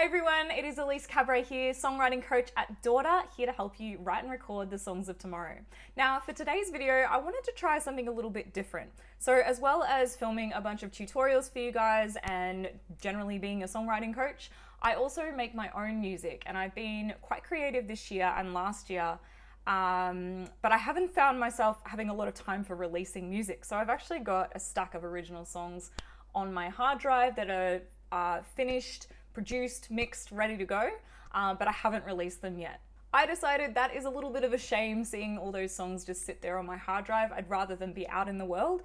Hi everyone, it is Elise Cabret here, songwriting coach at DAWter, here to help you write and record the songs of tomorrow. Now for today's video, I wanted to try something a little bit different. So as well as filming a bunch of tutorials for you guys and generally being a songwriting coach, I also make my own music, and I've been quite creative this year and last year, but I haven't found myself having a lot of time for releasing music. So I've actually got a stack of original songs on my hard drive that are finished, produced, mixed, ready to go, but I haven't released them yet. I decided that is a little bit of a shame, seeing all those songs just sit there on my hard drive. I'd rather them be out in the world.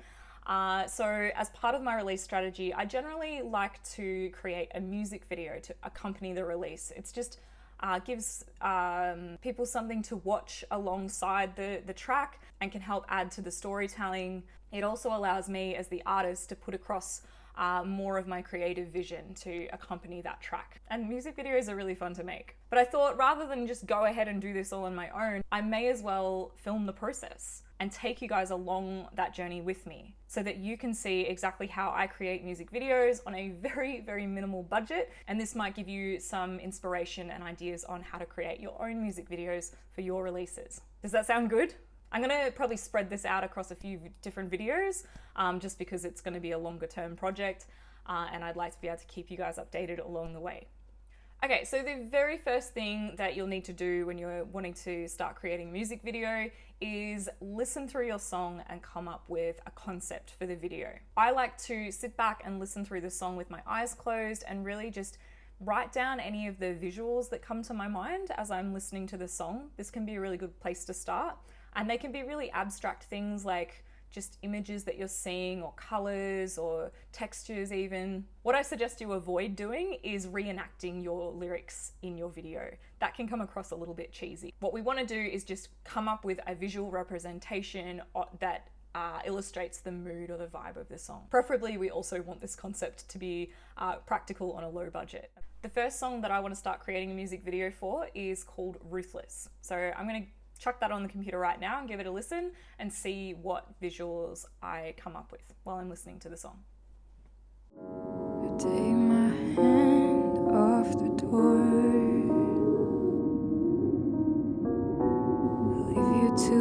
So as part of my release strategy, I generally like to create a music video to accompany the release. It's just gives people something to watch alongside the track and can help add to the storytelling. It also allows me as the artist to put across more of my creative vision to accompany that track. And music videos are really fun to make. But I thought rather than just go ahead and do this all on my own, I may as well film the process and take you guys along that journey with me so that you can see exactly how I create music videos on a very, very minimal budget. And this might give you some inspiration and ideas on how to create your own music videos for your releases. Does that sound good? I'm gonna probably spread this out across a few different videos just because it's gonna be a longer term project and I'd like to be able to keep you guys updated along the way. Okay, so the very first thing that you'll need to do when you're wanting to start creating a music video is listen through your song and come up with a concept for the video. I like to sit back and listen through the song with my eyes closed and really just write down any of the visuals that come to my mind as I'm listening to the song. This can be a really good place to start. And they can be really abstract things like just images that you're seeing or colors or textures even. What I suggest you avoid doing is reenacting your lyrics in your video. That can come across a little bit cheesy. What we want to do is just come up with a visual representation that illustrates the mood or the vibe of the song. Preferably, we also want this concept to be practical on a low budget. The first song that I want to start creating a music video for is called Ruthless. So I'm going to chuck that on the computer right now and give it a listen and see what visuals I come up with while I'm listening to the song. Take my hand off the door, leave you to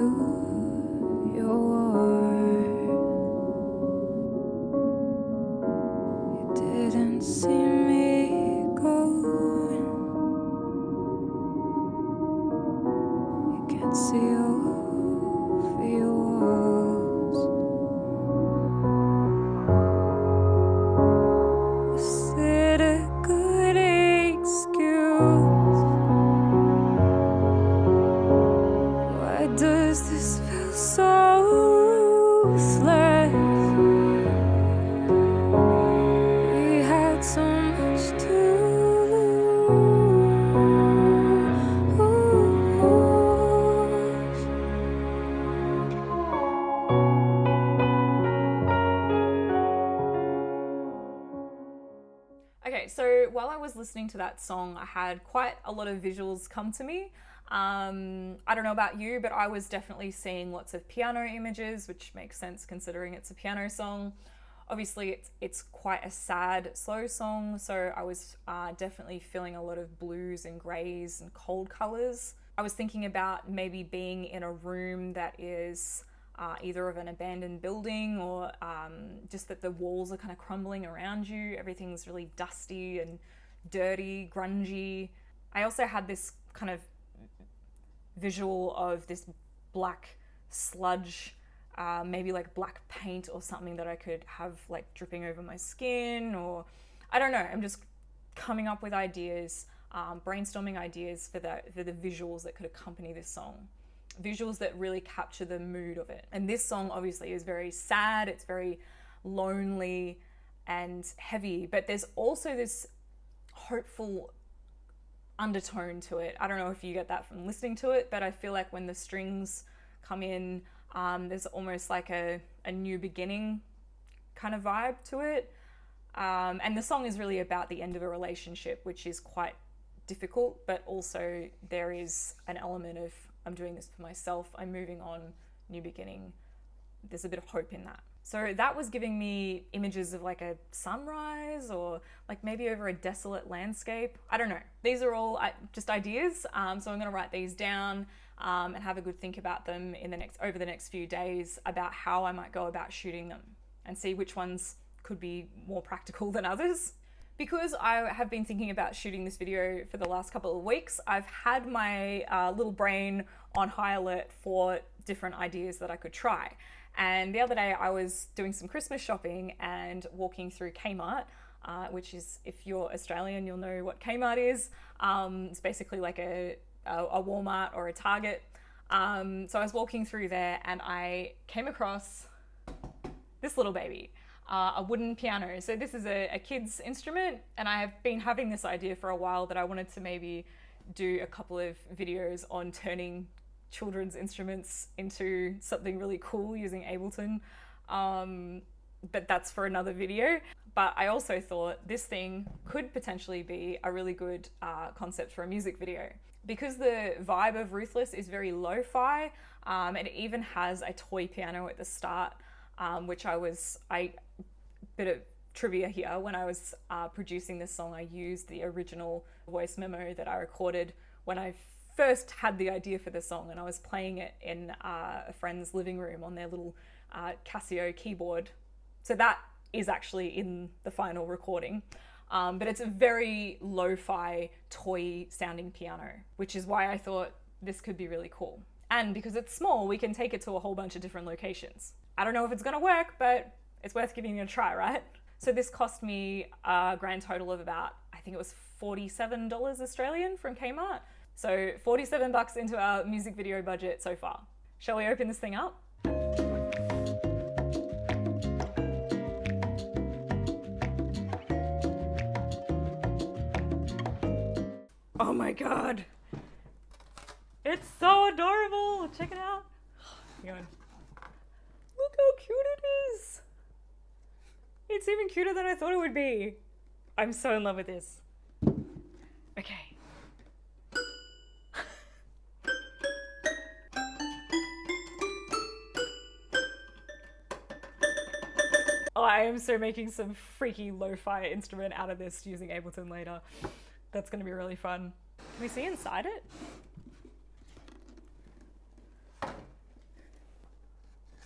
your war. You didn't see me go, you can't see over your walls. Was it a good excuse? Why does this feel so ruthless? We had so much to lose. Okay, so while I was listening to that song, I had quite a lot of visuals come to me. I don't know about you, but I was definitely seeing lots of piano images, which makes sense considering it's a piano song. Obviously, it's quite a sad, slow song, so I was definitely feeling a lot of blues and greys and cold colors. I was thinking about maybe being in a room that is either of an abandoned building or just that the walls are kind of crumbling around you. Everything's really dusty and dirty, grungy. I also had this kind of visual of this black sludge, maybe like black paint or something that I could have like dripping over my skin, or I don't know. I'm just coming up with ideas, brainstorming ideas for the visuals that could accompany this song. Visuals that really capture the mood of it. And this song obviously is very sad, it's very lonely and heavy, but there's also this hopeful undertone to it. I don't know if you get that from listening to it, but I feel like when the strings come in, there's almost like a new beginning kind of vibe to it. And the song is really about the end of a relationship, which is quite difficult, but also there is an element of I'm doing this for myself, I'm moving on, new beginning. There's a bit of hope in that. So that was giving me images of like a sunrise or like maybe over a desolate landscape. I don't know. These are all just ideas. So I'm going to write these down and have a good think about them over the next few days about how I might go about shooting them and see which ones could be more practical than others. Because I have been thinking about shooting this video for the last couple of weeks, I've had my little brain on high alert for different ideas that I could try. And the other day I was doing some Christmas shopping and walking through Kmart, which is, if you're Australian, you'll know what Kmart is. It's basically like a Walmart or a Target. So I was walking through there and I came across this little baby, a wooden piano. So this is a kid's instrument, and I have been having this idea for a while that I wanted to maybe do a couple of videos on turning children's instruments into something really cool using Ableton, but that's for another video. But I also thought this thing could potentially be a really good concept for a music video, because the vibe of Ruthless is very lo-fi, and it even has a toy piano at the start, which bit of trivia here, when I was producing this song, I used the original voice memo that I recorded when I first had the idea for the song, and I was playing it in a friend's living room on their little Casio keyboard. So that is actually in the final recording. But it's a very lo-fi toy sounding piano, which is why I thought this could be really cool. And because it's small, we can take it to a whole bunch of different locations. I don't know if it's gonna work, but it's worth giving it a try, right? So this cost me a grand total of about, I think it was $47 Australian from Kmart. So 47 bucks into our music video budget so far. Shall we open this thing up? Oh my God. It's so adorable. Check it out. Hang on. Look how cute it is. It's even cuter than I thought it would be. I'm so in love with this. Okay. Oh, I am so making some freaky lo-fi instrument out of this using Ableton later. That's gonna be really fun. Can we see inside it?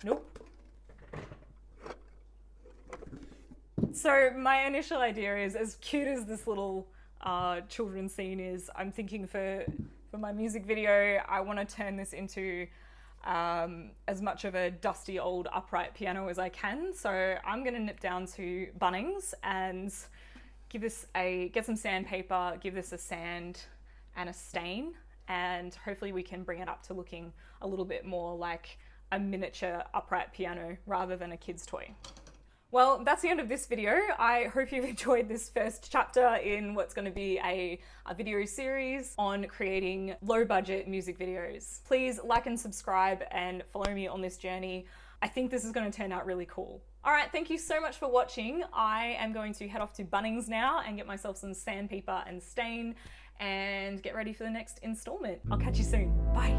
Nope. So my initial idea is, as cute as this little children's scene is, I'm thinking for my music video, I want to turn this into as much of a dusty old upright piano as I can. So I'm going to nip down to Bunnings and get some sandpaper, give this a sand and a stain, and hopefully we can bring it up to looking a little bit more like a miniature upright piano rather than a kid's toy. Well, that's the end of this video. I hope you've enjoyed this first chapter in what's going to be a video series on creating low-budget music videos. Please like and subscribe and follow me on this journey. I think this is going to turn out really cool. All right, thank you so much for watching. I am going to head off to Bunnings now and get myself some sandpaper and stain and get ready for the next installment. I'll catch you soon. Bye.